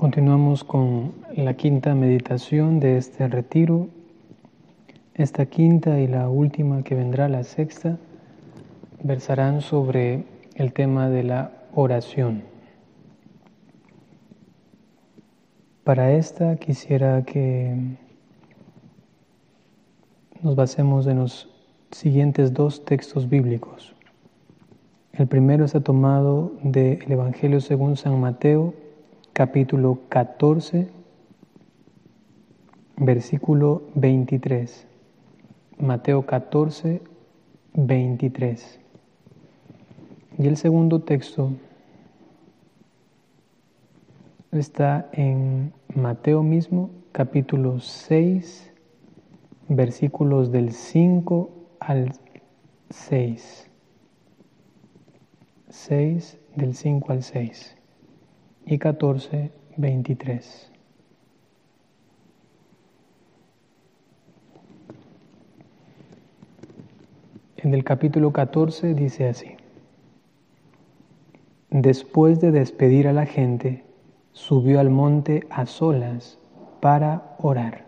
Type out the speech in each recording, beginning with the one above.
Continuamos con la quinta meditación de este retiro. Esta quinta y la última que vendrá, la sexta, versarán sobre el tema de la oración. Para esta quisiera que nos basemos en los siguientes dos textos bíblicos. El primero está tomado del Evangelio según San Mateo, capítulo 14, versículo 23. Mateo 14, 23. Y el segundo texto está en Mateo mismo, capítulo 6, versículos del 5 al 6. 6 del 5 al 6 y 14, 23. En el capítulo 14 dice así: Después de despedir a la gente, subió al monte a solas para orar.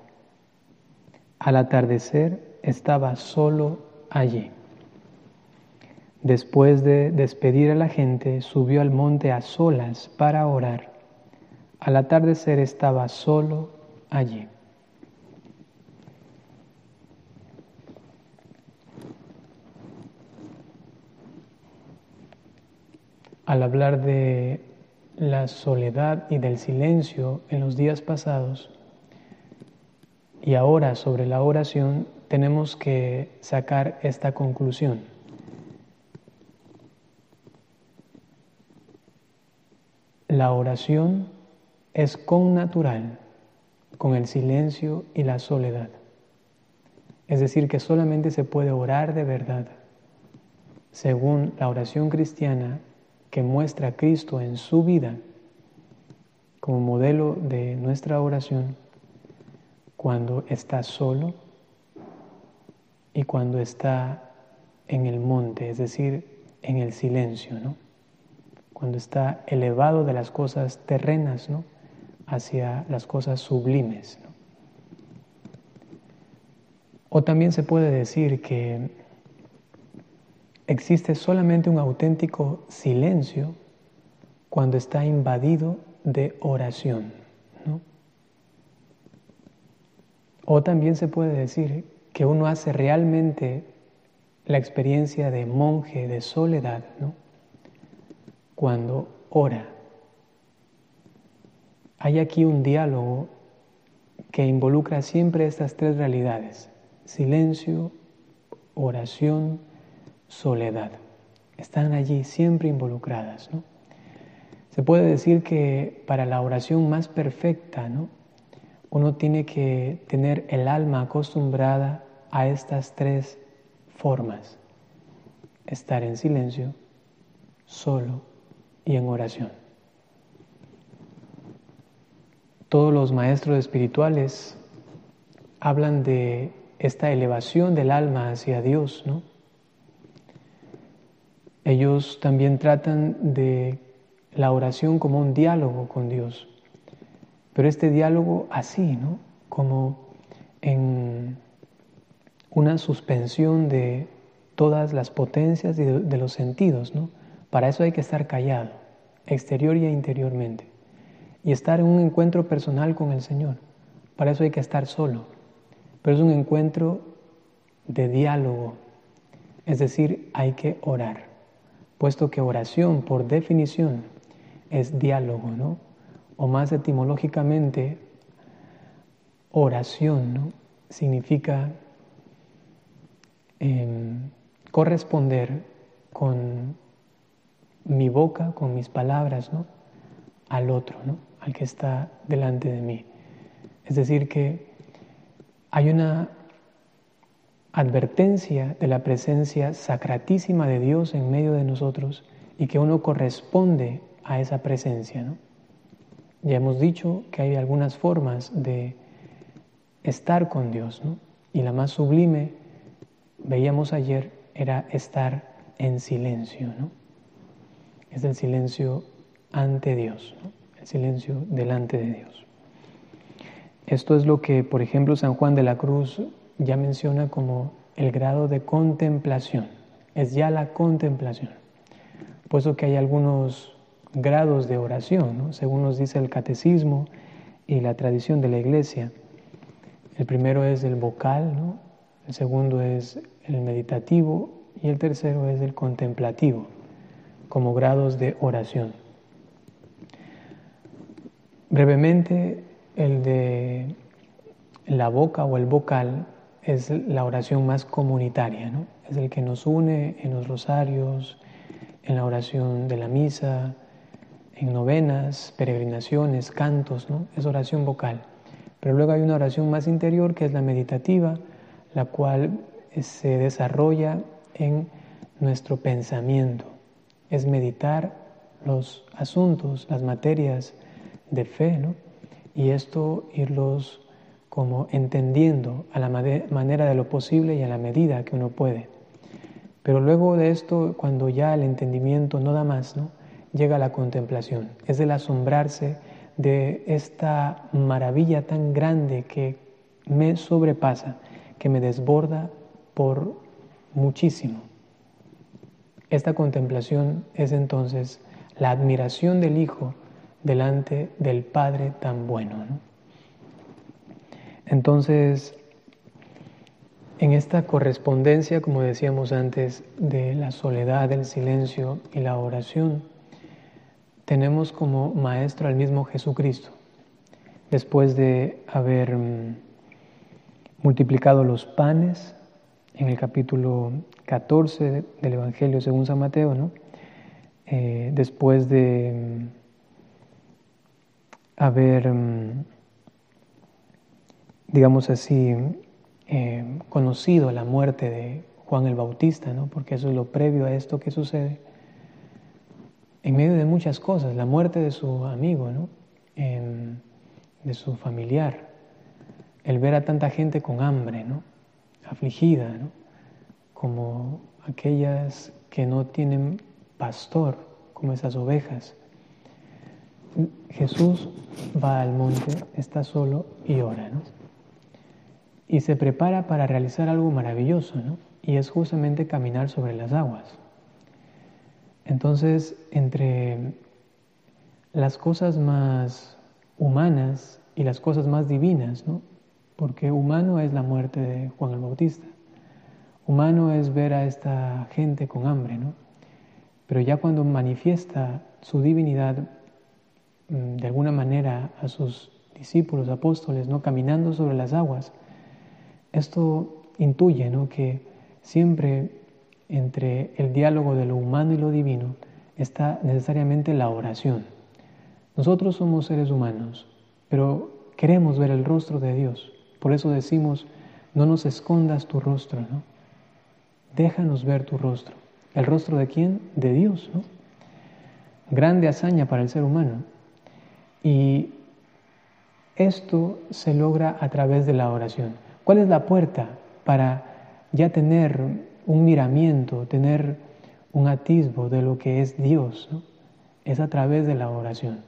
Al atardecer estaba solo allí. Después de despedir a la gente, subió al monte a solas para orar. Al atardecer estaba solo allí. Al hablar de la soledad y del silencio en los días pasados y ahora sobre la oración, tenemos que sacar esta conclusión. La oración es connatural con el silencio y la soledad. Es decir, que solamente se puede orar de verdad, según la oración cristiana que muestra a Cristo en su vida como modelo de nuestra oración, cuando está solo y cuando está en el monte, es decir, en el silencio, ¿no? Cuando está elevado de las cosas terrenas, ¿no?, hacia las cosas sublimes, ¿no? O también se puede decir que existe solamente un auténtico silencio cuando está invadido de oración, ¿no? O también se puede decir que uno hace realmente la experiencia de monje, de soledad, ¿no?, cuando ora. Hay aquí un diálogo que involucra siempre estas tres realidades: silencio, oración, soledad. Están allí siempre involucradas, ¿no? Se puede decir que para la oración más perfecta, ¿no?, uno tiene que tener el alma acostumbrada a estas tres formas: estar en silencio, solo y en oración. Todos los maestros espirituales hablan de esta elevación del alma hacia Dios, ¿no? Ellos también tratan de la oración como un diálogo con Dios, pero este diálogo así, ¿no?, como en una suspensión de todas las potencias y de los sentidos, ¿no? Para eso hay que estar callado, exterior y interiormente, y estar en un encuentro personal con el Señor. Para eso hay que estar solo, pero es un encuentro de diálogo, es decir, hay que orar, puesto que oración, por definición, es diálogo, ¿no? O más etimológicamente, oración, ¿no?, significa corresponder con mi boca, con mis palabras, ¿no?, al otro, ¿no?, al que está delante de mí. Es decir, que hay una advertencia de la presencia sacratísima de Dios en medio de nosotros y que uno corresponde a esa presencia, ¿no? Ya hemos dicho que hay algunas formas de estar con Dios, ¿no? Y la más sublime, veíamos ayer, era estar en silencio, ¿no? Es el silencio ante Dios, ¿no?, el silencio delante de Dios. Esto es lo que, por ejemplo, San Juan de la Cruz ya menciona como el grado de contemplación. Es ya la contemplación. Por eso que hay algunos grados de oración, ¿no? Según nos dice el catecismo y la tradición de la Iglesia. El primero es el vocal, ¿no? El segundo es el meditativo y el tercero es el contemplativo, como grados de oración. Brevemente, el de la boca o el vocal es la oración más comunitaria, ¿no? Es el que nos une en los rosarios, en la oración de la misa, en novenas, peregrinaciones, cantos, ¿no? Es oración vocal. Pero luego hay una oración más interior que es la meditativa, la cual se desarrolla en nuestro pensamiento. Es meditar los asuntos, las materias de fe, ¿no? Y esto irlos como entendiendo a la manera de lo posible y a la medida que uno puede. Pero luego de esto, cuando ya el entendimiento no da más, ¿no? Llega la contemplación. Es el asombrarse de esta maravilla tan grande que me sobrepasa, que me desborda por muchísimo. Esta contemplación es entonces la admiración del Hijo delante del Padre tan bueno, ¿no? Entonces, en esta correspondencia, como decíamos antes, de la soledad, del silencio y la oración, tenemos como maestro al mismo Jesucristo. Después de haber multiplicado los panes, en el capítulo 14 del Evangelio según San Mateo, ¿no? Después de haber, digamos así, conocido la muerte de Juan el Bautista, ¿no? Porque eso es lo previo a esto que sucede, en medio de muchas cosas, la muerte de su amigo, ¿no? De su familiar, el ver a tanta gente con hambre, ¿no? Afligida, ¿no? Como aquellas que no tienen pastor, como esas ovejas. Jesús va al monte, está solo y ora, ¿no? Y se prepara para realizar algo maravilloso, ¿no? Y es justamente caminar sobre las aguas. Entonces, entre las cosas más humanas y las cosas más divinas, ¿no? Porque humano es la muerte de Juan el Bautista. Humano es ver a esta gente con hambre, ¿no? Pero ya cuando manifiesta su divinidad, de alguna manera a sus discípulos, apóstoles, ¿no? Caminando sobre las aguas, esto intuye, ¿no? Que siempre entre el diálogo de lo humano y lo divino está necesariamente la oración. Nosotros somos seres humanos, pero queremos ver el rostro de Dios. Por eso decimos, no nos escondas tu rostro, ¿no? Déjanos ver tu rostro. ¿El rostro de quién? De Dios, ¿no? Grande hazaña para el ser humano. Y esto se logra a través de la oración. ¿Cuál es la puerta para ya tener un miramiento, tener un atisbo de lo que es Dios, ¿no? Es a través de la oración.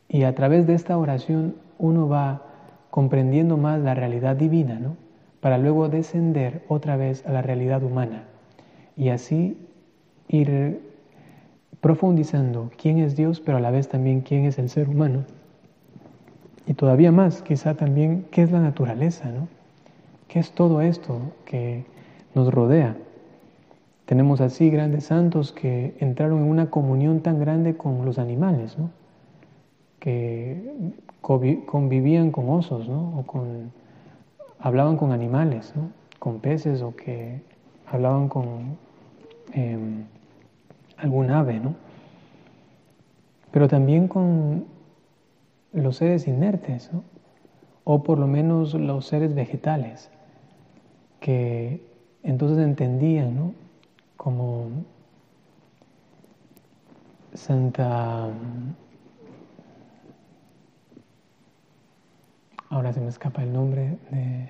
Y a través de esta oración uno va comprendiendo más la realidad divina, ¿no? Para luego descender otra vez a la realidad humana y así ir profundizando quién es Dios, pero a la vez también quién es el ser humano. Y todavía más, quizá también, qué es la naturaleza, ¿no? ¿Qué es todo esto que nos rodea? Tenemos así grandes santos que entraron en una comunión tan grande con los animales, ¿no? Que convivían con osos, ¿no? O hablaban con animales, ¿no? Con peces, o que hablaban con algún ave, ¿no? Pero también con los seres inertes, ¿no? O por lo menos los seres vegetales, que entonces entendían, ¿no? Como Santa... Ahora se me escapa el nombre de...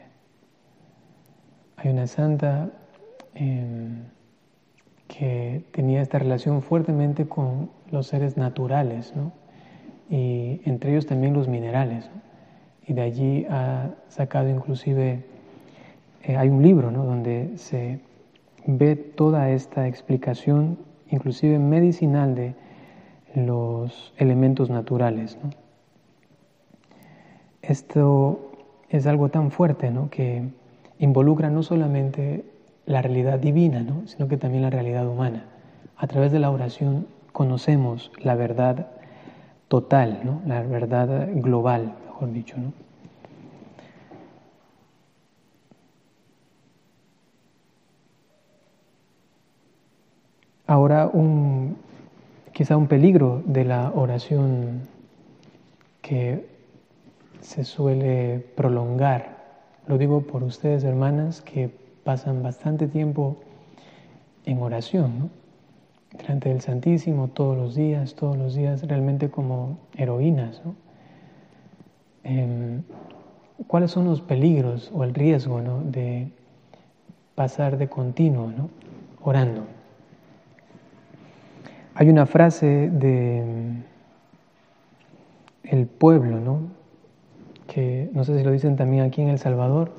Hay una santa que tenía esta relación fuertemente con los seres naturales, ¿no? Y entre ellos también los minerales, ¿no? Y de allí ha sacado inclusive, hay un libro, ¿no?, donde se ve toda esta explicación, inclusive medicinal, de los elementos naturales, ¿no? Esto es algo tan fuerte, ¿no?, que involucra no solamente la realidad divina, ¿no?, sino que también la realidad humana. A través de la oración conocemos la verdad total, ¿no?, la verdad global, mejor dicho, ¿no? Ahora, quizá un peligro de la oración que se suele prolongar. Lo digo por ustedes, hermanas, que pasan bastante tiempo en oración, ¿no?, delante del Santísimo todos los días, realmente como heroínas, ¿no? ¿Cuáles son los peligros o el riesgo, ¿no?, de pasar de continuo, ¿no?, orando? Hay una frase de el pueblo, ¿no?, que no sé si lo dicen también aquí en El Salvador,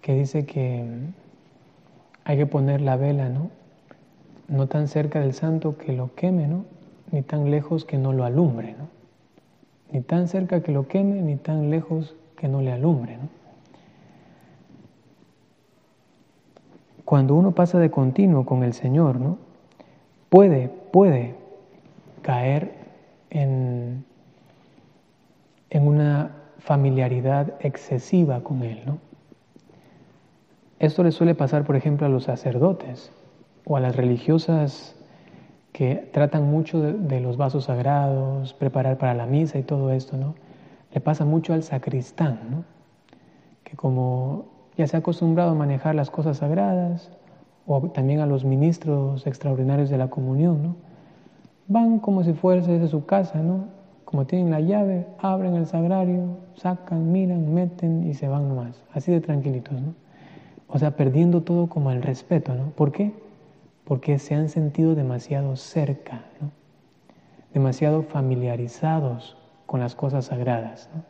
que dice que hay que poner la vela, ¿no?, no tan cerca del santo que lo queme, ¿no?, ni tan lejos que no lo alumbre, ¿no? Ni tan cerca que lo queme, ni tan lejos que no le alumbre, ¿no? Cuando uno pasa de continuo con el Señor, ¿no?, puede caer en una familiaridad excesiva con Él, ¿no? Esto le suele pasar, por ejemplo, a los sacerdotes o a las religiosas que tratan mucho de los vasos sagrados, preparar para la misa y todo esto, ¿no? Le pasa mucho al sacristán, ¿no?, que como ya se ha acostumbrado a manejar las cosas sagradas, o también a los ministros extraordinarios de la comunión, ¿no?, van como si fuese de su casa, ¿no? Como tienen la llave, abren el sagrario, sacan, miran, meten y se van nomás, así de tranquilitos, ¿no? O sea, perdiendo todo como el respeto, ¿no? ¿Por qué? Porque se han sentido demasiado cerca, ¿no?, demasiado familiarizados con las cosas sagradas, ¿no?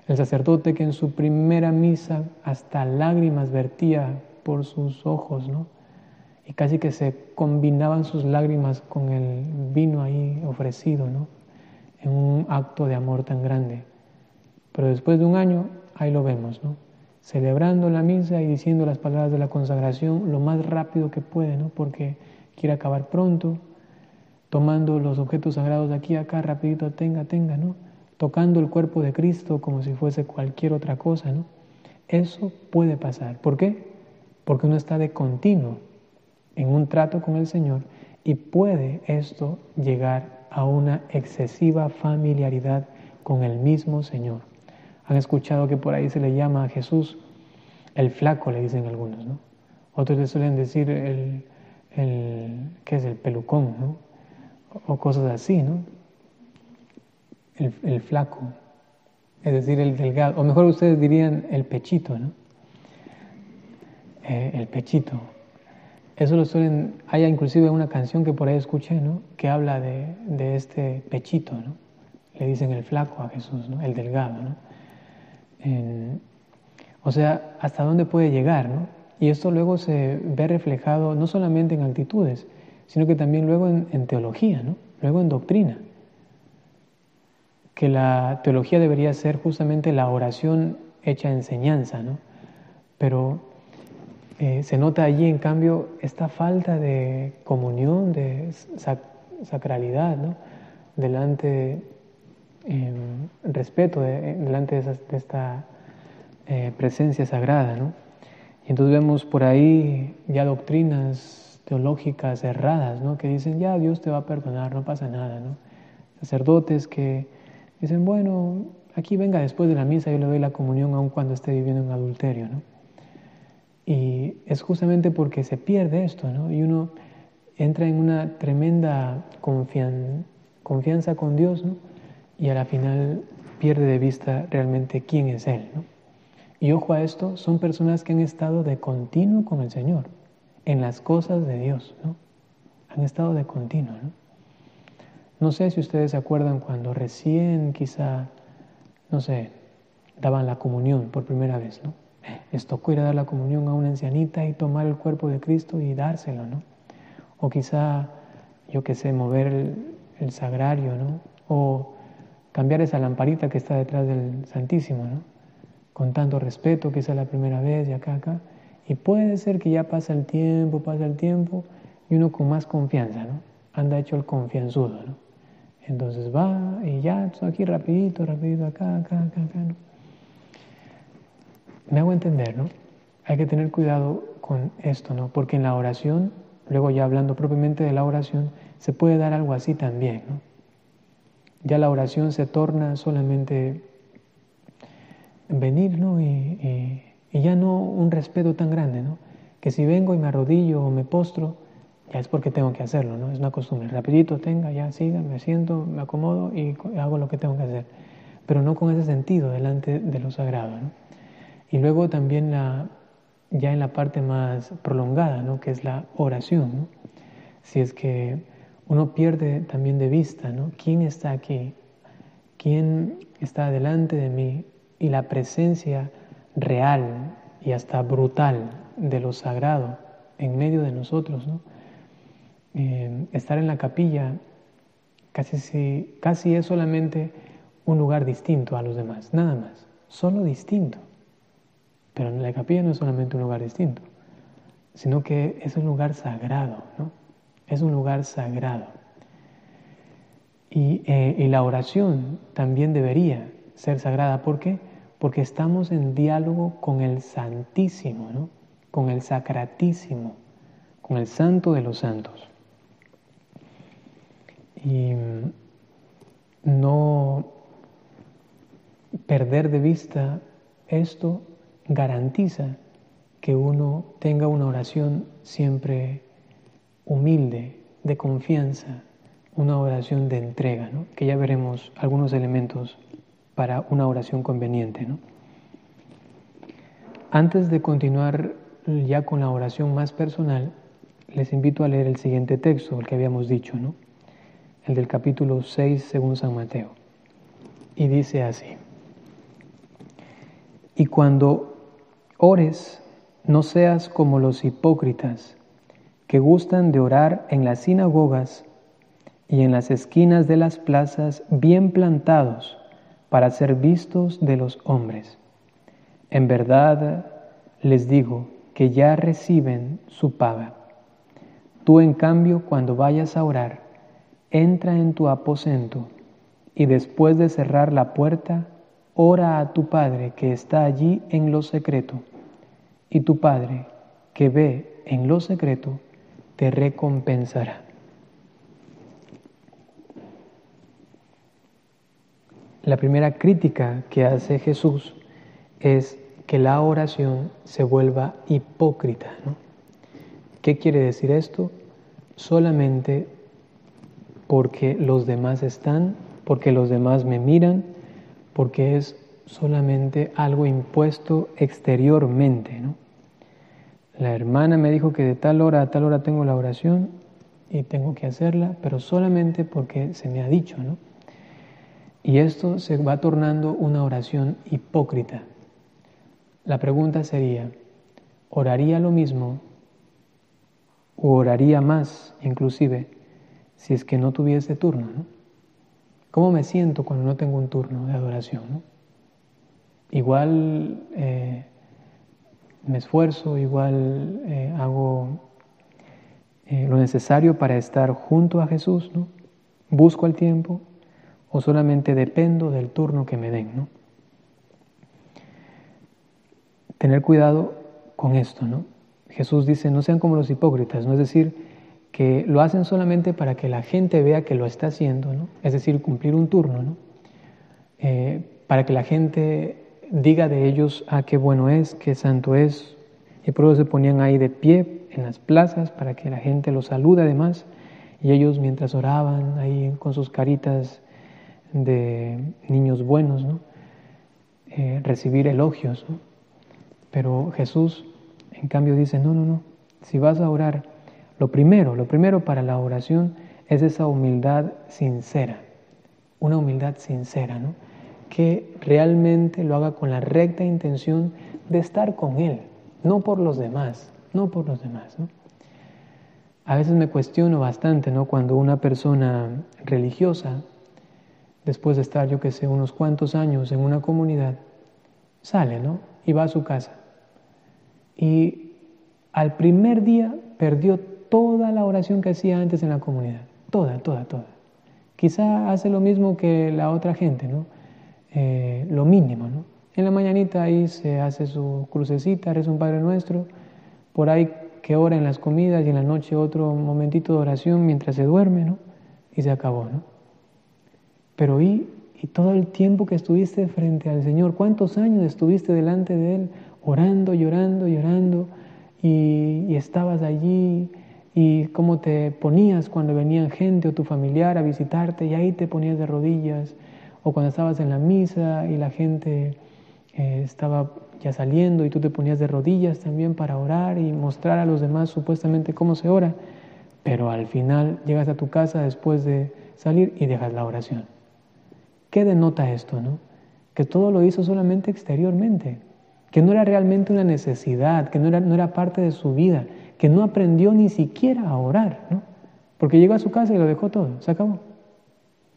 El sacerdote que en su primera misa hasta lágrimas vertía por sus ojos, ¿no?, y casi que se combinaban sus lágrimas con el vino ahí ofrecido, ¿no?, en un acto de amor tan grande. Pero después de un año, ahí lo vemos, ¿no?, celebrando la misa y diciendo las palabras de la consagración lo más rápido que puede, ¿no?, porque quiere acabar pronto, tomando los objetos sagrados de aquí a acá, rapidito, tenga, ¿no?, tocando el cuerpo de Cristo como si fuese cualquier otra cosa, ¿no? Eso puede pasar. ¿Por qué? Porque uno está de continuo en un trato con el Señor y puede esto llegar a una excesiva familiaridad con el mismo Señor. Han escuchado que por ahí se le llama a Jesús el flaco, le dicen algunos, ¿no? Otros le suelen decir ¿qué es? El pelucón, ¿no? O cosas así, ¿no? El flaco, es decir, el delgado, o mejor ustedes dirían el pechito, ¿no? El pechito. Eso lo suelen, hay inclusive una canción que por ahí escuché, ¿no?, que habla de este pechito, ¿no? Le dicen el flaco a Jesús, ¿no?, el delgado, ¿no? O sea, ¿hasta dónde puede llegar, no? Y esto luego se ve reflejado no solamente en actitudes, sino que también luego en teología, ¿no?, luego en doctrina. Que la teología debería ser justamente la oración hecha enseñanza, ¿no? Pero se nota allí, en cambio, esta falta de comunión, de sacralidad, ¿no?, delante, respeto delante de esta presencia sagrada, ¿no? Y entonces vemos por ahí ya doctrinas teológicas erradas, ¿no?, que dicen, ya Dios te va a perdonar, no pasa nada, ¿no? Sacerdotes que dicen, bueno, aquí venga después de la misa, yo le doy la comunión aun cuando esté viviendo en adulterio, ¿no? Y es justamente porque se pierde esto, ¿no? Y uno entra en una tremenda confianza con Dios, ¿no?, y a la final pierde de vista realmente quién es Él, ¿no? Y ojo a esto, son personas que han estado de continuo con el Señor, en las cosas de Dios, ¿no? Han estado de continuo, ¿no? No sé si ustedes se acuerdan cuando recién quizá, no sé, daban la comunión por primera vez, ¿no? Les tocó ir a dar la comunión a una ancianita y tomar el cuerpo de Cristo y dárselo, ¿no? O quizá, yo qué sé, mover el sagrario, ¿no? O cambiar esa lamparita que está detrás del Santísimo, ¿no? Con tanto respeto, que esa es la primera vez y acá. Y puede ser que ya pasa el tiempo, y uno con más confianza, ¿no? Anda hecho el confianzudo, ¿no? Entonces va y ya, aquí rapidito, acá, ¿no? Me hago entender, ¿no? Hay que tener cuidado con esto, ¿no? Porque en la oración, luego ya hablando propiamente de la oración, se puede dar algo así también, ¿no? Ya la oración se torna solamente venir, ¿no? Y ya no un respeto tan grande, ¿no? Que si vengo y me arrodillo o me postro, ya es porque tengo que hacerlo, ¿no? Es una costumbre. Rapidito ya siga, me siento, me acomodo y hago lo que tengo que hacer. Pero no con ese sentido delante de lo sagrado, ¿no? Y luego también ya en la parte más prolongada, ¿no? Que es la oración, ¿no? Si es que uno pierde también de vista, ¿no? ¿Quién está aquí? ¿Quién está delante de mí? Y la presencia real y hasta brutal de lo sagrado en medio de nosotros, ¿no? Estar en la capilla casi es solamente un lugar distinto a los demás, nada más, solo distinto. Pero en la capilla no es solamente un lugar distinto, sino que es un lugar sagrado, ¿no? Es un lugar sagrado. Y la oración también debería ser sagrada. ¿Por qué? Porque estamos en diálogo con el Santísimo, ¿no? Con el Sacratísimo, con el Santo de los Santos. Y no perder de vista esto garantiza que uno tenga una oración siempre humilde, de confianza, una oración de entrega, ¿no? Que ya veremos algunos elementos para una oración conveniente, ¿no? Antes de continuar ya con la oración más personal, les invito a leer el siguiente texto, el que habíamos dicho, ¿no? El del capítulo 6 según San Mateo. Y dice así: y cuando ores, no seas como los hipócritas, que gustan de orar en las sinagogas y en las esquinas de las plazas bien plantados para ser vistos de los hombres. En verdad les digo que ya reciben su paga. Tú, en cambio, cuando vayas a orar, entra en tu aposento y después de cerrar la puerta, ora a tu Padre que está allí en lo secreto, y tu Padre que ve en lo secreto te recompensará. La primera crítica que hace Jesús es que la oración se vuelva hipócrita, ¿no? ¿Qué quiere decir esto? Solamente porque los demás están, porque los demás me miran, porque es solamente algo impuesto exteriormente, ¿no? La hermana me dijo que de tal hora a tal hora tengo la oración y tengo que hacerla, pero solamente porque se me ha dicho, ¿no? Y esto se va tornando una oración hipócrita. La pregunta sería, ¿oraría lo mismo o oraría más inclusive si es que no tuviese turno, ¿no? ¿Cómo me siento cuando no tengo un turno de adoración, ¿no? Igual me esfuerzo, igual hago lo necesario para estar junto a Jesús, ¿no? Busco el tiempo o solamente dependo del turno que me den, ¿no? Tener cuidado con esto, ¿no? Jesús dice, no sean como los hipócritas, ¿no? Es decir, que lo hacen solamente para que la gente vea que lo está haciendo, ¿no? Es decir, cumplir un turno, ¿no? Para que la gente diga de ellos, ah, qué bueno es, qué santo es. Y por eso se ponían ahí de pie en las plazas para que la gente los salude además. Y ellos mientras oraban ahí con sus caritas de niños buenos, ¿no? Recibir elogios, ¿no? Pero Jesús, en cambio, dice, no, si vas a orar, lo primero para la oración es esa humildad sincera, una humildad sincera, ¿no? Que realmente lo haga con la recta intención de estar con Él, no por los demás, no por los demás, ¿no? A veces me cuestiono bastante, ¿no? Cuando una persona religiosa, después de estar, yo que sé, unos cuantos años en una comunidad, sale, ¿no? Y va a su casa. Y al primer día perdió toda la oración que hacía antes en la comunidad. Toda. Quizá hace lo mismo que la otra gente, ¿no? Lo mínimo, ¿no? En la mañanita ahí se hace su crucecita, reza un Padre Nuestro, por ahí que ora en las comidas y en la noche otro momentito de oración mientras se duerme, ¿no? Y se acabó, ¿no? Pero y todo el tiempo que estuviste frente al Señor, ¿cuántos años estuviste delante de Él orando, llorando, y estabas allí? Y cómo te ponías cuando venían gente o tu familiar a visitarte y ahí te ponías de rodillas, o cuando estabas en la misa y la gente estaba ya saliendo y tú te ponías de rodillas también para orar y mostrar a los demás supuestamente cómo se ora, pero al final llegas a tu casa después de salir y dejas la oración. ¿Qué denota esto, no? Que todo lo hizo solamente exteriormente, que no era realmente una necesidad, que no era parte de su vida, que no aprendió ni siquiera a orar, ¿no? Porque llegó a su casa y lo dejó todo, se acabó.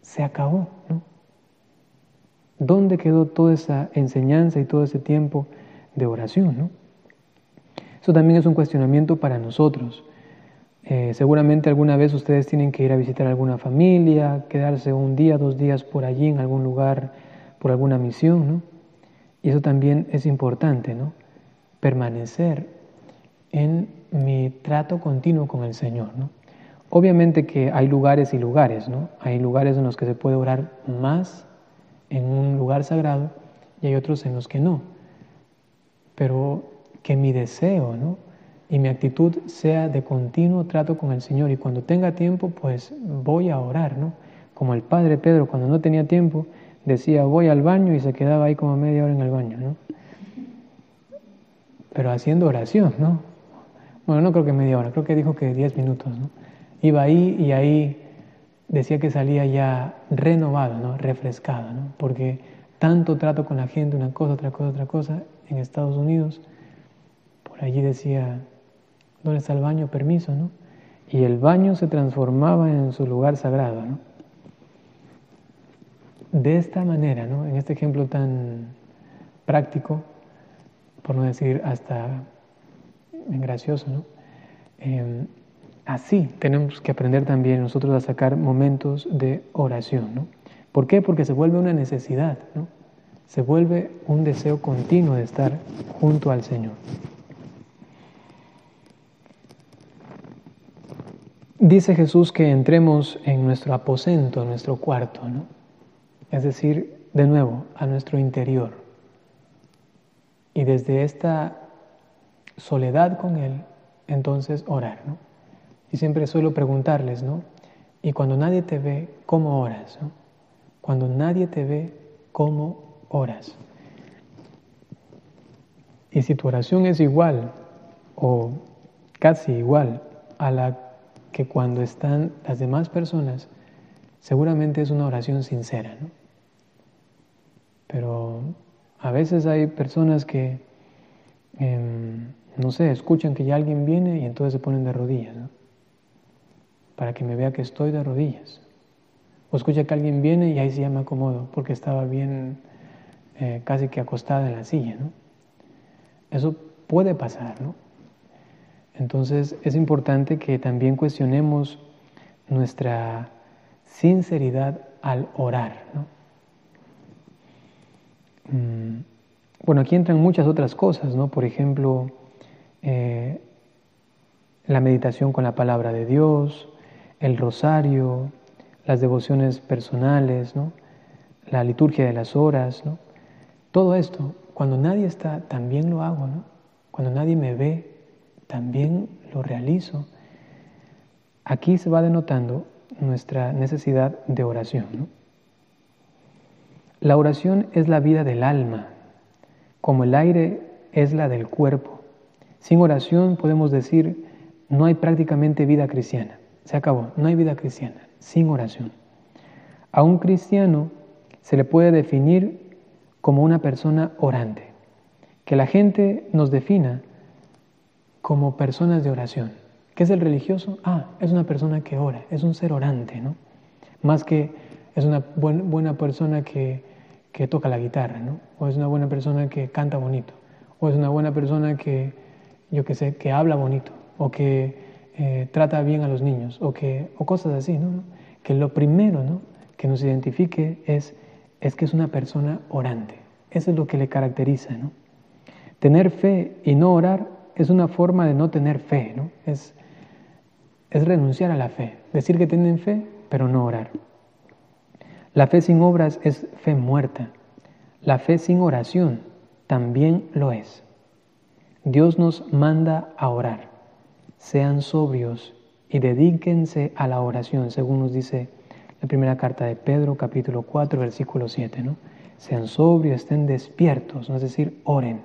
Se acabó, ¿no? ¿Dónde quedó toda esa enseñanza y todo ese tiempo de oración, ¿no? Eso también es un cuestionamiento para nosotros. Seguramente alguna vez ustedes tienen que ir a visitar a alguna familia, quedarse un día, 2 días por allí en algún lugar, por alguna misión, ¿no? Y eso también es importante, ¿no? Permanecer en mi trato continuo con el Señor, ¿no? Obviamente que hay lugares y lugares, ¿no? Hay lugares en los que se puede orar más en un lugar sagrado y hay otros en los que no. Pero que mi deseo, ¿no? Y mi actitud sea de continuo trato con el Señor, y cuando tenga tiempo, pues voy a orar, ¿no? Como el Padre Pedro, cuando no tenía tiempo, decía, voy al baño, y se quedaba ahí como media hora en el baño, ¿no? Pero haciendo oración, ¿no? Bueno, no creo que media hora, creo que dijo que 10 minutos, ¿no? Iba ahí y ahí decía que salía ya renovado, ¿no? Refrescado, ¿no? Porque tanto trato con la gente, una cosa, otra cosa, en Estados Unidos, por allí decía, ¿dónde está el baño? Permiso, ¿no? Y el baño se transformaba en su lugar sagrado, ¿no? De esta manera, ¿no? En este ejemplo tan práctico, por no decir hasta gracioso, ¿no? Así tenemos que aprender también nosotros a sacar momentos de oración, ¿no? ¿Por qué? Porque se vuelve una necesidad, ¿no? Se vuelve un deseo continuo de estar junto al Señor. Dice Jesús que entremos en nuestro aposento, en nuestro cuarto, ¿no? Es decir, de nuevo, a nuestro interior. Y desde esta soledad con Él, entonces orar, ¿no? Y siempre suelo preguntarles, ¿no? Y cuando nadie te ve, ¿cómo oras, no? Cuando nadie te ve, ¿cómo oras? Y si tu oración es igual o casi igual a la que cuando están las demás personas, seguramente es una oración sincera, ¿no? Pero a veces hay personas que, no sé, escuchan que ya alguien viene y entonces se ponen de rodillas, ¿no? Para que me vea que estoy de rodillas. O escucha que alguien viene y ahí sí ya me acomodo porque estaba bien casi que acostada en la silla, ¿no? Eso puede pasar, ¿no? Entonces es importante que también cuestionemos nuestra sinceridad al orar, ¿no? Bueno, aquí entran muchas otras cosas, ¿no? Por ejemplo, la meditación con la palabra de Dios, el rosario, las devociones personales, ¿no? La liturgia de las horas, ¿no? Todo esto, cuando nadie está, también lo hago, ¿no? Cuando nadie me ve, también lo realizo. Aquí se va denotando nuestra necesidad de oración, ¿no? La oración es la vida del alma, como el aire es la del cuerpo. Sin oración, podemos decir, no hay prácticamente vida cristiana. Se acabó. No hay vida cristiana sin oración. A un cristiano se le puede definir como una persona orante. Que la gente nos defina como personas de oración. ¿Qué es el religioso? Es una persona que ora, es un ser orante, ¿no? Más que es una buena persona que toca la guitarra, ¿no? O es una buena persona que canta bonito, o es una buena persona que, yo qué sé, que habla bonito, o que trata bien a los niños, o cosas así, ¿no? Que lo primero, ¿no?, que nos identifique es que es una persona orante. Eso es lo que le caracteriza, ¿no? Tener fe y no orar es una forma de no tener fe, ¿no? Es renunciar a la fe, decir que tienen fe, pero no orar. La fe sin obras es fe muerta. La fe sin oración también lo es. Dios nos manda a orar. Sean sobrios y dedíquense a la oración, según nos dice la primera carta de Pedro, capítulo 4, versículo 7, ¿no? Sean sobrios, estén despiertos, ¿no? Es decir, oren.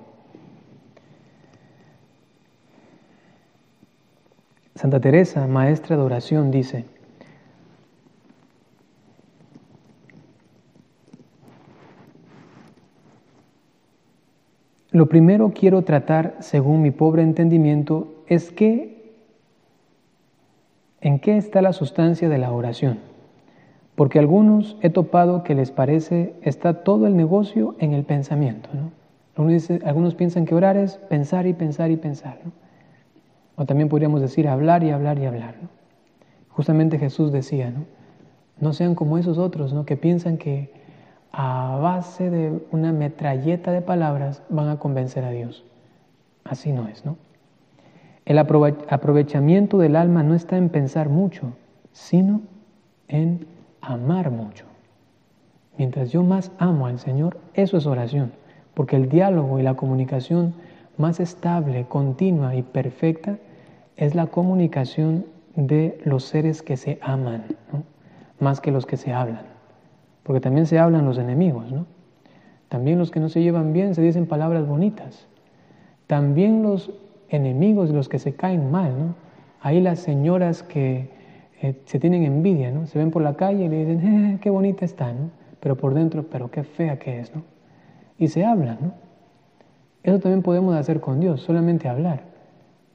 Santa Teresa, maestra de oración, dice: lo primero quiero tratar, según mi pobre entendimiento, es en qué está la sustancia de la oración. Porque a algunos he topado que les parece está todo el negocio en el pensamiento, ¿no? Algunos piensan que orar es pensar y pensar y pensar, ¿no? O también podríamos decir hablar y hablar y hablar, ¿no? Justamente Jesús decía, ¿no? No sean como esos otros, ¿no?, que piensan que a base de una metralleta de palabras van a convencer a Dios. Así no es, ¿no? El aprovechamiento del alma no está en pensar mucho, sino en amar mucho. Mientras yo más amo al Señor, eso es oración, porque el diálogo y la comunicación más estable, continua y perfecta es la comunicación de los seres que se aman, ¿no?, más que los que se hablan. Porque también se hablan los enemigos, ¿no? También los que no se llevan bien se dicen palabras bonitas. También los enemigos y los que se caen mal, ¿no? Ahí las señoras que se tienen envidia, ¿no? Se ven por la calle y le dicen, qué bonita está, ¿no? Pero por dentro, pero qué fea que es, ¿no? Y se hablan, ¿no? Eso también podemos hacer con Dios, solamente hablar.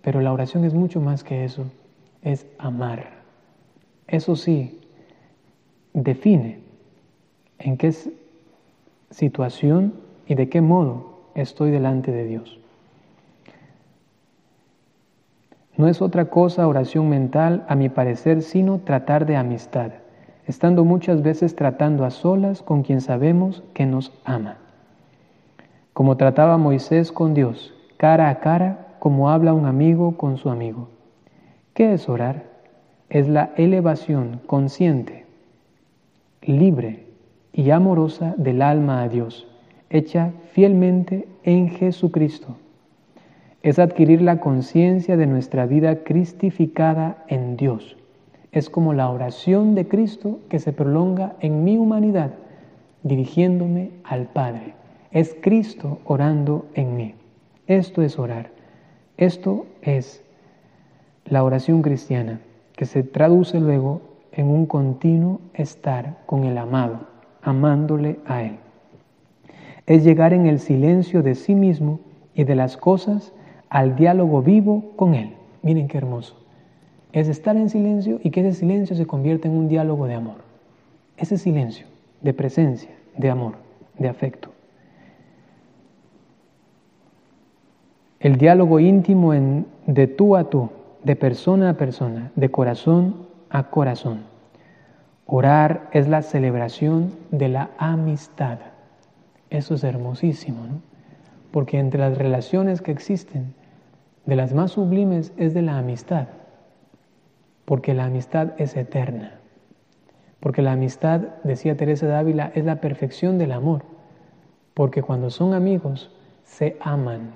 Pero la oración es mucho más que eso, es amar. Eso sí, define en qué situación y de qué modo estoy delante de Dios. No es otra cosa oración mental, a mi parecer, sino tratar de amistad, estando muchas veces tratando a solas con quien sabemos que nos ama. Como trataba Moisés con Dios, cara a cara, como habla un amigo con su amigo. ¿Qué es orar? Es la elevación consciente, libre y amorosa del alma a Dios, hecha fielmente en Jesucristo. Es adquirir la conciencia de nuestra vida cristificada en Dios. Es como la oración de Cristo que se prolonga en mi humanidad, dirigiéndome al Padre. Es Cristo orando en mí. Esto es orar. Esto es la oración cristiana, que se traduce luego en un continuo estar con el amado, amándole a Él. Es llegar en el silencio de sí mismo y de las cosas al diálogo vivo con Él. Miren qué hermoso. Es estar en silencio y que ese silencio se convierta en un diálogo de amor. Ese silencio de presencia, de amor, de afecto. El diálogo íntimo de tú a tú, de persona a persona, de corazón a corazón. Orar es la celebración de la amistad. Eso es hermosísimo, ¿no? Porque entre las relaciones que existen, de las más sublimes es de la amistad. Porque la amistad es eterna. Porque la amistad, decía Teresa de Ávila, es la perfección del amor. Porque cuando son amigos, se aman.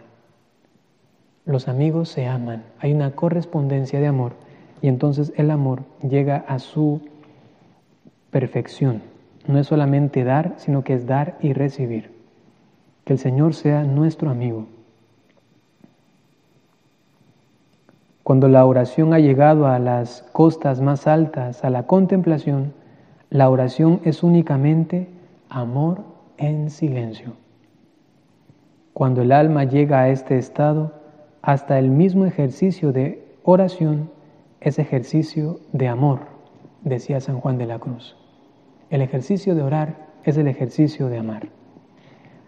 Los amigos se aman. Hay una correspondencia de amor. Y entonces el amor llega a su perfección. No es solamente dar, sino que es dar y recibir. Que el Señor sea nuestro amigo. Cuando la oración ha llegado a las costas más altas, a la contemplación, la oración es únicamente amor en silencio. Cuando el alma llega a este estado, hasta el mismo ejercicio de oración es ejercicio de amor, decía San Juan de la Cruz. El ejercicio de orar es el ejercicio de amar.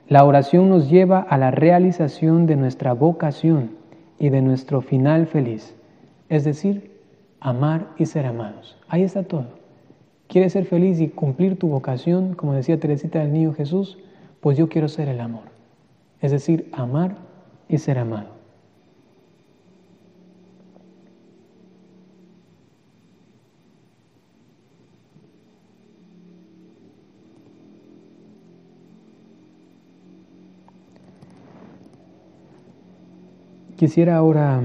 La oración nos lleva a la realización de nuestra vocación y de nuestro final feliz, es decir, amar y ser amados. Ahí está todo. ¿Quieres ser feliz y cumplir tu vocación, como decía Teresita del Niño Jesús? Pues yo quiero ser el amor, es decir, amar y ser amado. Quisiera ahora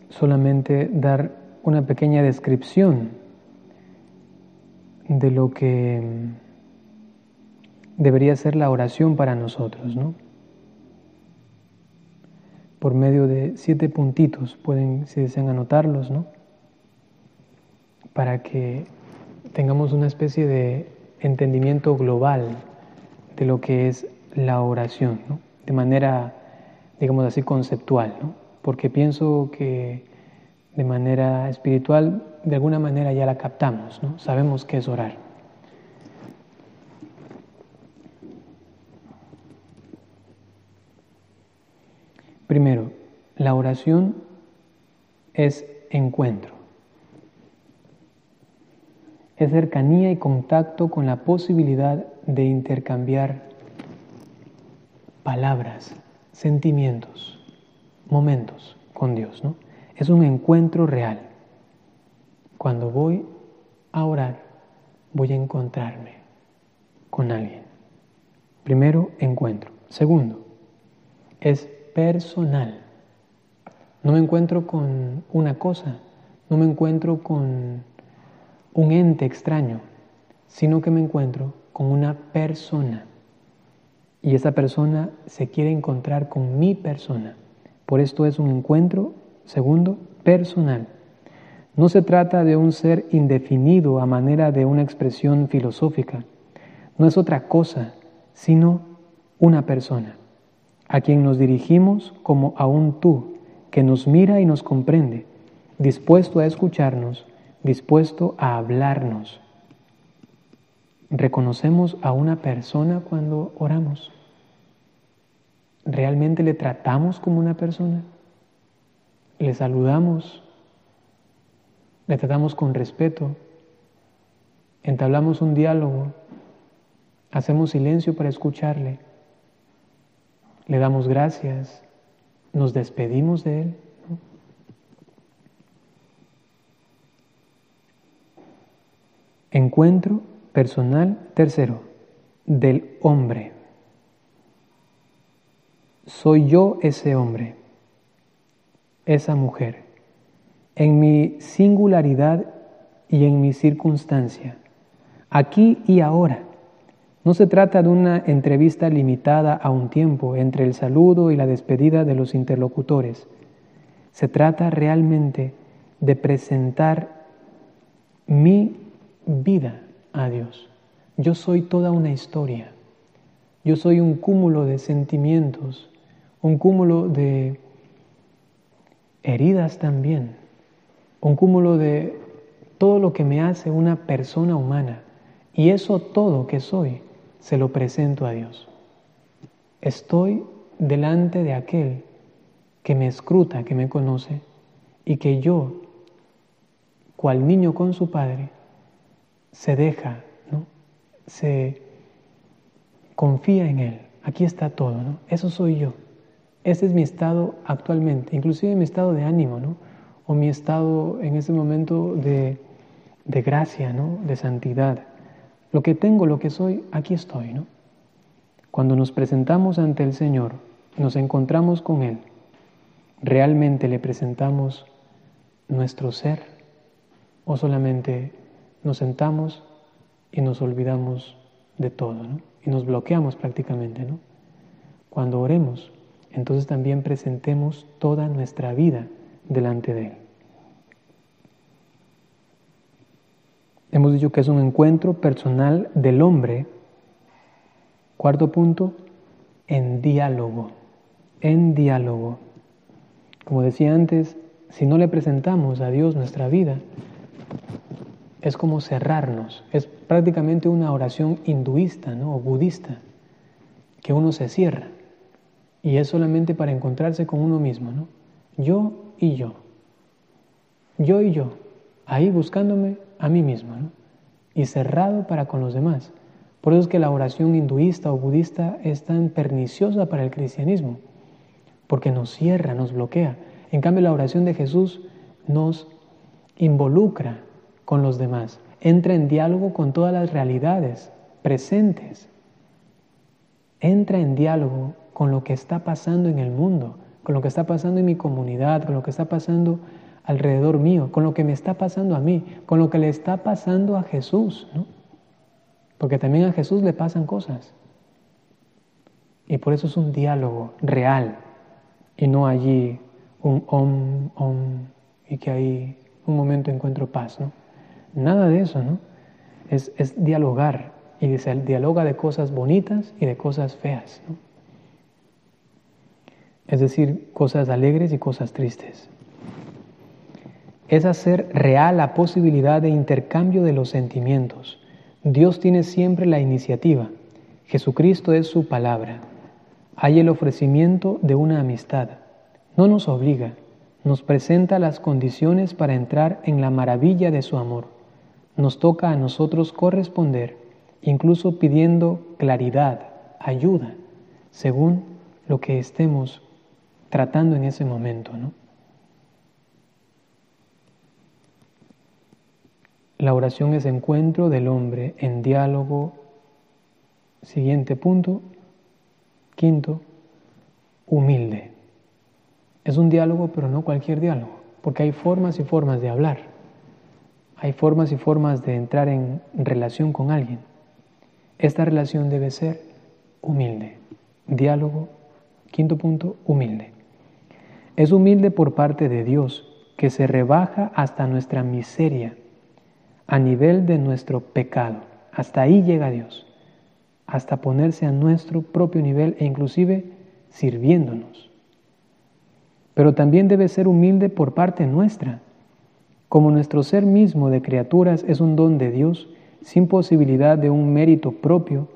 solamente dar una pequeña descripción de lo que debería ser la oración para nosotros, ¿no? Por medio de 7 puntitos, pueden, si desean anotarlos, ¿no? Para que tengamos una especie de entendimiento global de lo que es la oración, ¿no? De manera, digamos así, conceptual, ¿no? Porque pienso que de manera espiritual, de alguna manera ya la captamos, ¿no? Sabemos qué es orar. Primero, la oración es encuentro. Es cercanía y contacto con la posibilidad de intercambiar palabras, sentimientos, momentos con Dios, ¿no? Es un encuentro real. Cuando voy a orar, voy a encontrarme con alguien. Primero, encuentro. Segundo, es personal. No me encuentro con una cosa, no me encuentro con un ente extraño, sino que me encuentro con una persona. Y esa persona se quiere encontrar con mi persona. Por esto es un encuentro, segundo, personal. No se trata de un ser indefinido a manera de una expresión filosófica. No es otra cosa, sino una persona, a quien nos dirigimos como a un tú, que nos mira y nos comprende, dispuesto a escucharnos, dispuesto a hablarnos. ¿Reconocemos a una persona cuando oramos? ¿Realmente le tratamos como una persona? ¿Le saludamos? ¿Le tratamos con respeto? ¿Entablamos un diálogo? ¿Hacemos silencio para escucharle? ¿Le damos gracias? ¿Nos despedimos de él? ¿No? Encuentro personal, tercero, del hombre. Soy yo ese hombre, esa mujer, en mi singularidad y en mi circunstancia, aquí y ahora. No se trata de una entrevista limitada a un tiempo entre el saludo y la despedida de los interlocutores. Se trata realmente de presentar mi vida a Dios. Yo soy toda una historia. Yo soy un cúmulo de sentimientos, un cúmulo de heridas también, un cúmulo de todo lo que me hace una persona humana. Y eso todo que soy, se lo presento a Dios. Estoy delante de aquel que me escruta, que me conoce, y que yo, cual niño con su padre, se deja, ¿no? Se confía en él. Aquí está todo, ¿no? Eso soy yo. Ese es mi estado actualmente, inclusive mi estado de ánimo, ¿no? O mi estado en ese momento de gracia, ¿no? De santidad. Lo que tengo, lo que soy, aquí estoy, ¿no? Cuando nos presentamos ante el Señor, nos encontramos con Él, ¿realmente le presentamos nuestro ser o solamente nos sentamos y nos olvidamos de todo, ¿no? Y nos bloqueamos prácticamente, ¿no? Cuando oremos, entonces también presentemos toda nuestra vida delante de Él. Hemos dicho que es un encuentro personal del hombre. Cuarto punto, en diálogo. En diálogo. Como decía antes, si no le presentamos a Dios nuestra vida, es como cerrarnos. Es prácticamente una oración hinduista, ¿no? O budista, que uno se cierra. Y es solamente para encontrarse con uno mismo, ¿no? Yo y yo. Yo y yo. Ahí buscándome a mí mismo, ¿no? Y cerrado para con los demás. Por eso es que la oración hinduista o budista es tan perniciosa para el cristianismo, porque nos cierra, nos bloquea. En cambio, la oración de Jesús nos involucra con los demás, entra en diálogo con todas las realidades presentes, entra en diálogo con lo que está pasando en el mundo, con lo que está pasando en mi comunidad, con lo que está pasando alrededor mío, con lo que me está pasando a mí, con lo que le está pasando a Jesús, ¿no? Porque también a Jesús le pasan cosas. Y por eso es un diálogo real y no allí un y que ahí un momento encuentro paz, ¿no? Nada de eso, ¿no? Es dialogar, y se dialoga de cosas bonitas y de cosas feas, ¿no? Es decir, cosas alegres y cosas tristes. Es hacer real la posibilidad de intercambio de los sentimientos. Dios tiene siempre la iniciativa. Jesucristo es su palabra. Hay el ofrecimiento de una amistad. No nos obliga, nos presenta las condiciones para entrar en la maravilla de su amor. Nos toca a nosotros corresponder, incluso pidiendo claridad, ayuda, según lo que estemos tratando en ese momento, ¿no? La oración es encuentro del hombre en diálogo. Siguiente punto, quinto, humilde. Es un diálogo, pero no cualquier diálogo, porque hay formas y formas de hablar. Hay formas y formas de entrar en relación con alguien. Esta relación debe ser humilde. Diálogo, quinto punto, humilde. Es humilde por parte de Dios, que se rebaja hasta nuestra miseria, a nivel de nuestro pecado. Hasta ahí llega Dios, hasta ponerse a nuestro propio nivel e inclusive sirviéndonos. Pero también debe ser humilde por parte nuestra. Como nuestro ser mismo de criaturas es un don de Dios, sin posibilidad de un mérito propio,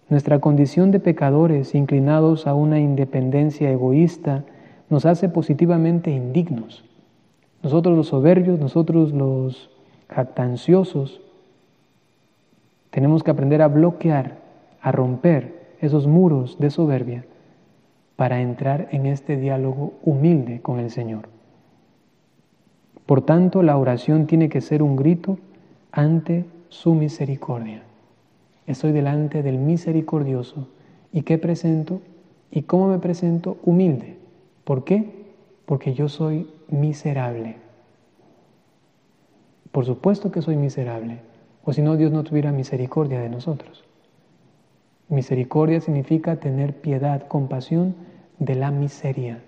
nuestra condición de pecadores inclinados a una independencia egoísta nos hace positivamente indignos. Nosotros los soberbios, nosotros los jactanciosos, tenemos que aprender a bloquear, a romper esos muros de soberbia para entrar en este diálogo humilde con el Señor. Por tanto, la oración tiene que ser un grito ante su misericordia. Estoy delante del misericordioso. ¿Y qué presento? ¿Y cómo me presento? Humilde. ¿Por qué? Porque yo soy miserable. Por supuesto que soy miserable, o si no, Dios no tuviera misericordia de nosotros. Misericordia significa tener piedad, compasión de la miseria.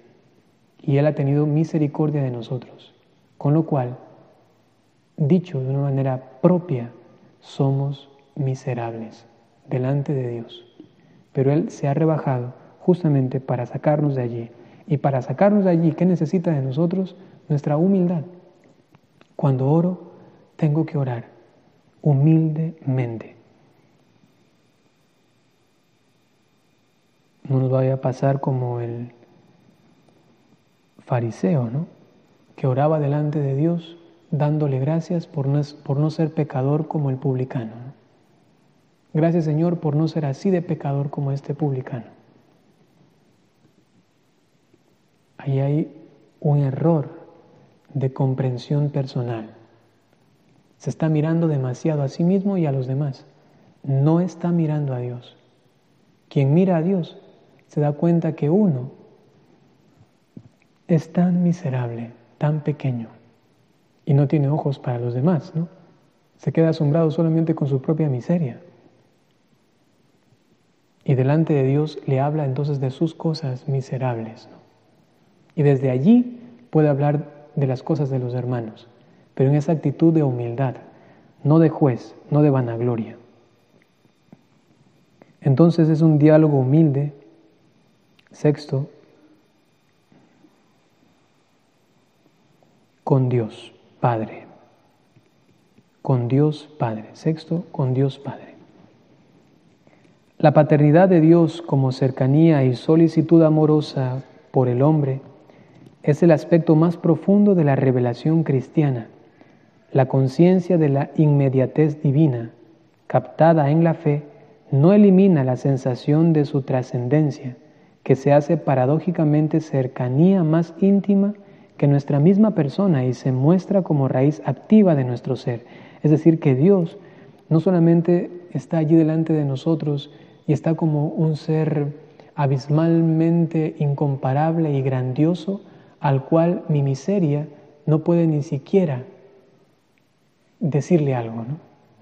Y Él ha tenido misericordia de nosotros. Con lo cual, dicho de una manera propia, somos miserables delante de Dios. Pero Él se ha rebajado justamente para sacarnos de allí. Y para sacarnos de allí, ¿qué necesita de nosotros? Nuestra humildad. Cuando oro, tengo que orar humildemente. No nos vaya a pasar como el fariseo, ¿no? Que oraba delante de Dios dándole gracias por no ser pecador como el publicano, ¿no? Gracias, Señor, por no ser así de pecador como este publicano. Ahí hay un error de comprensión personal. Se está mirando demasiado a sí mismo y a los demás. No está mirando a Dios. Quien mira a Dios se da cuenta que uno es tan miserable, tan pequeño, y no tiene ojos para los demás, ¿no? Se queda asombrado solamente con su propia miseria. Y delante de Dios le habla entonces de sus cosas miserables, ¿no? Y desde allí puede hablar de las cosas de los hermanos, pero en esa actitud de humildad, no de juez, no de vanagloria. Entonces es un diálogo humilde. Sexto, con Dios Padre. Con Dios Padre. Sexto, con Dios Padre. La paternidad de Dios como cercanía y solicitud amorosa por el hombre es el aspecto más profundo de la revelación cristiana. La conciencia de la inmediatez divina, captada en la fe, no elimina la sensación de su trascendencia, que se hace paradójicamente cercanía más íntima que nuestra misma persona y se muestra como raíz activa de nuestro ser. Es decir, que Dios no solamente está allí delante de nosotros y está como un ser abismalmente incomparable y grandioso al cual mi miseria no puede ni siquiera decirle algo,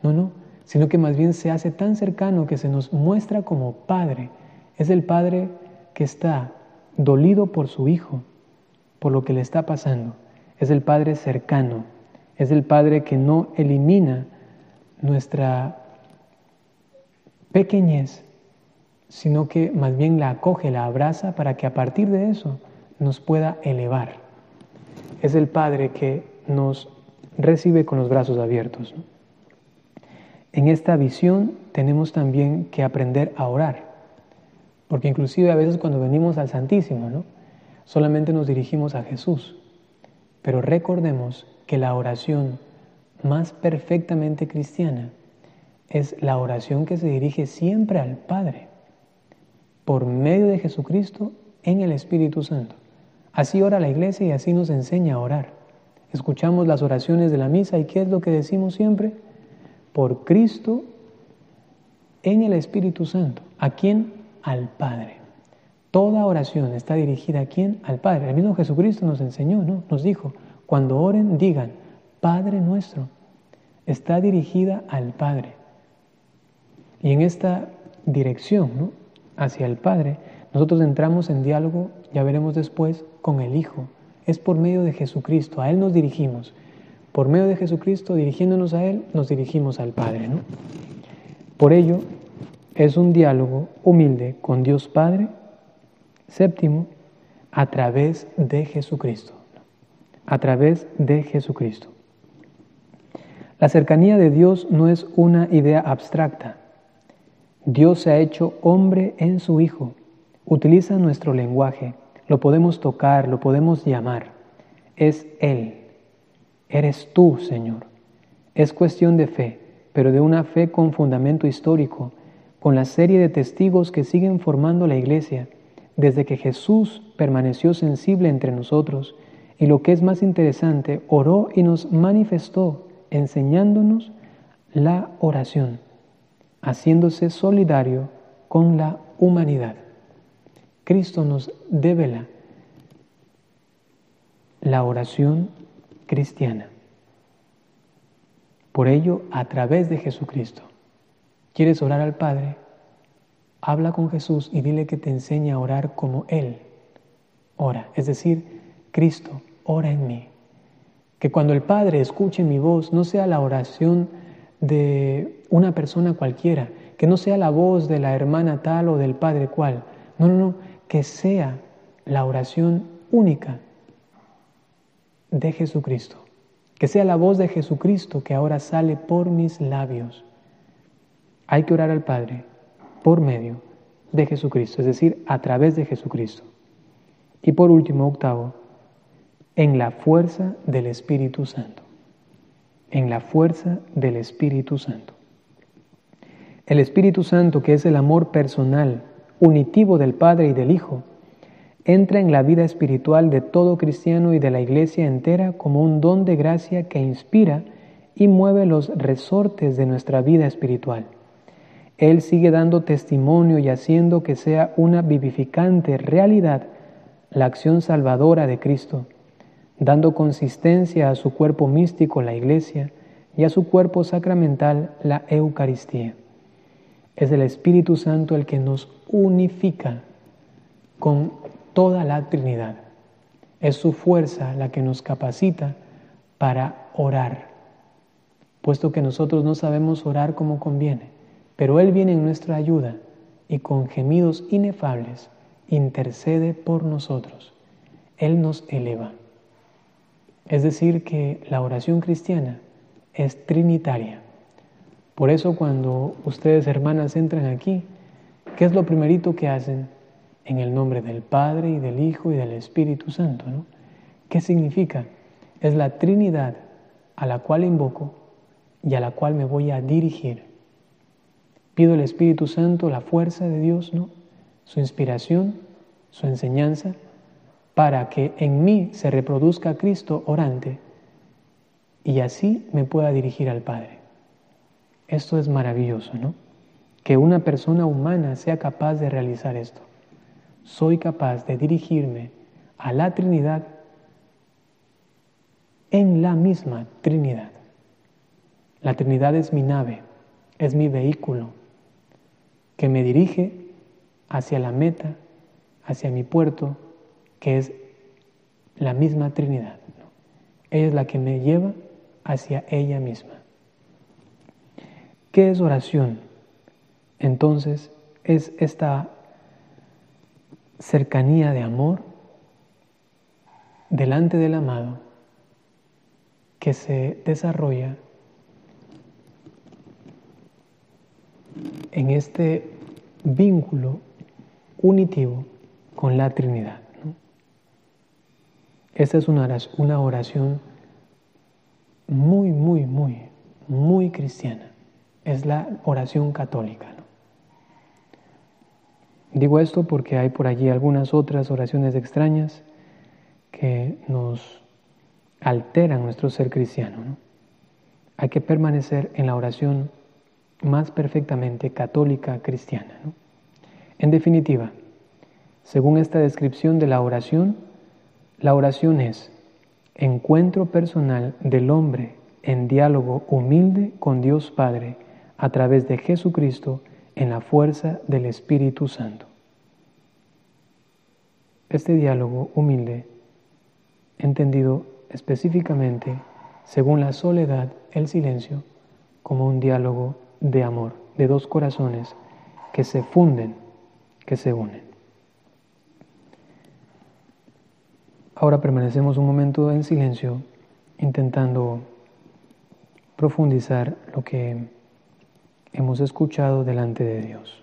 ¿no? No, sino que más bien se hace tan cercano que se nos muestra como Padre. Es el Padre que está dolido por su Hijo, por lo que le está pasando. Es el Padre cercano, es el Padre que no elimina nuestra pequeñez, sino que más bien la acoge, la abraza para que a partir de eso nos pueda elevar. Es el Padre que nos recibe con los brazos abiertos, ¿no? En esta visión tenemos también que aprender a orar, porque inclusive a veces cuando venimos al Santísimo, ¿no?, solamente nos dirigimos a Jesús, pero recordemos que la oración más perfectamente cristiana es la oración que se dirige siempre al Padre, por medio de Jesucristo en el Espíritu Santo. Así ora la Iglesia y así nos enseña a orar. Escuchamos las oraciones de la misa y ¿qué es lo que decimos siempre? Por Cristo en el Espíritu Santo. ¿A quién? Al Padre. Toda oración está dirigida ¿a quién? Al Padre. El mismo Jesucristo nos enseñó, ¿no? Nos dijo, cuando oren, digan, Padre nuestro. Está dirigida al Padre. Y en esta dirección, ¿no?, hacia el Padre, nosotros entramos en diálogo, ya veremos después, con el Hijo. Es por medio de Jesucristo, a Él nos dirigimos. Por medio de Jesucristo, dirigiéndonos a Él, nos dirigimos al Padre, ¿no? Por ello, es un diálogo humilde con Dios Padre. Séptimo, a través de Jesucristo. A través de Jesucristo. La cercanía de Dios no es una idea abstracta. Dios se ha hecho hombre en su Hijo. Utiliza nuestro lenguaje. Lo podemos tocar, lo podemos llamar. Es Él. Eres tú, Señor. Es cuestión de fe, pero de una fe con fundamento histórico, con la serie de testigos que siguen formando la Iglesia, desde que Jesús permaneció sensible entre nosotros, y lo que es más interesante, oró y nos manifestó, enseñándonos la oración, haciéndose solidario con la humanidad. Cristo nos devela la oración cristiana. Por ello, a través de Jesucristo. ¿Quieres orar al Padre? Habla con Jesús y dile que te enseñe a orar como Él ora. Es decir, Cristo, ora en mí. Que cuando el Padre escuche mi voz, no sea la oración de una persona cualquiera, que no sea la voz de la hermana tal o del padre cual. No, que sea la oración única de Jesucristo. Que sea la voz de Jesucristo que ahora sale por mis labios. Hay que orar al Padre por medio de Jesucristo, es decir, a través de Jesucristo. Y por último, octavo, en la fuerza del Espíritu Santo. En la fuerza del Espíritu Santo. El Espíritu Santo, que es el amor personal, unitivo del Padre y del Hijo, entra en la vida espiritual de todo cristiano y de la Iglesia entera como un don de gracia que inspira y mueve los resortes de nuestra vida espiritual. Él sigue dando testimonio y haciendo que sea una vivificante realidad la acción salvadora de Cristo, dando consistencia a su cuerpo místico, la Iglesia, y a su cuerpo sacramental, la Eucaristía. Es el Espíritu Santo el que nos unifica con toda la Trinidad. Es su fuerza la que nos capacita para orar. puesto que nosotros no sabemos orar como conviene, pero Él viene en nuestra ayuda y con gemidos inefables intercede por nosotros. Él nos eleva. Es decir, que la oración cristiana es trinitaria. Por eso cuando ustedes, hermanas, entran aquí, ¿qué es lo primerito que hacen? En el nombre del Padre y del Hijo y del Espíritu Santo, ¿no? ¿Qué significa? Es la Trinidad a la cual invoco y a la cual me voy a dirigir. Pido al Espíritu Santo la fuerza de Dios, ¿no? Su inspiración, su enseñanza, para que en mí se reproduzca Cristo orante y así me pueda dirigir al Padre. Esto es maravilloso, ¿no? Que una persona humana sea capaz de realizar esto. Soy capaz de dirigirme a la Trinidad en la misma Trinidad. La Trinidad es mi nave, es mi vehículo que me dirige hacia la meta, hacia mi puerto, que es la misma Trinidad, ¿no? Ella es la que me lleva hacia ella misma. ¿Qué es oración? Entonces, es esta cercanía de amor delante del amado que se desarrolla en este vínculo unitivo con la Trinidad, ¿no? Esta es una oración muy cristiana. Es la oración católica, ¿no? Digo esto porque hay por allí algunas otras oraciones extrañas que nos alteran nuestro ser cristiano, ¿no? Hay que permanecer en la oración más perfectamente católica cristiana, ¿no? En definitiva, según esta descripción de la oración es encuentro personal del hombre en diálogo humilde con Dios Padre a través de Jesucristo en la fuerza del Espíritu Santo. Este diálogo humilde, entendido específicamente según la soledad, el silencio, como un diálogo de amor, de dos corazones que se funden, que se unen. Ahora permanecemos un momento en silencio, intentando profundizar lo que hemos escuchado delante de Dios.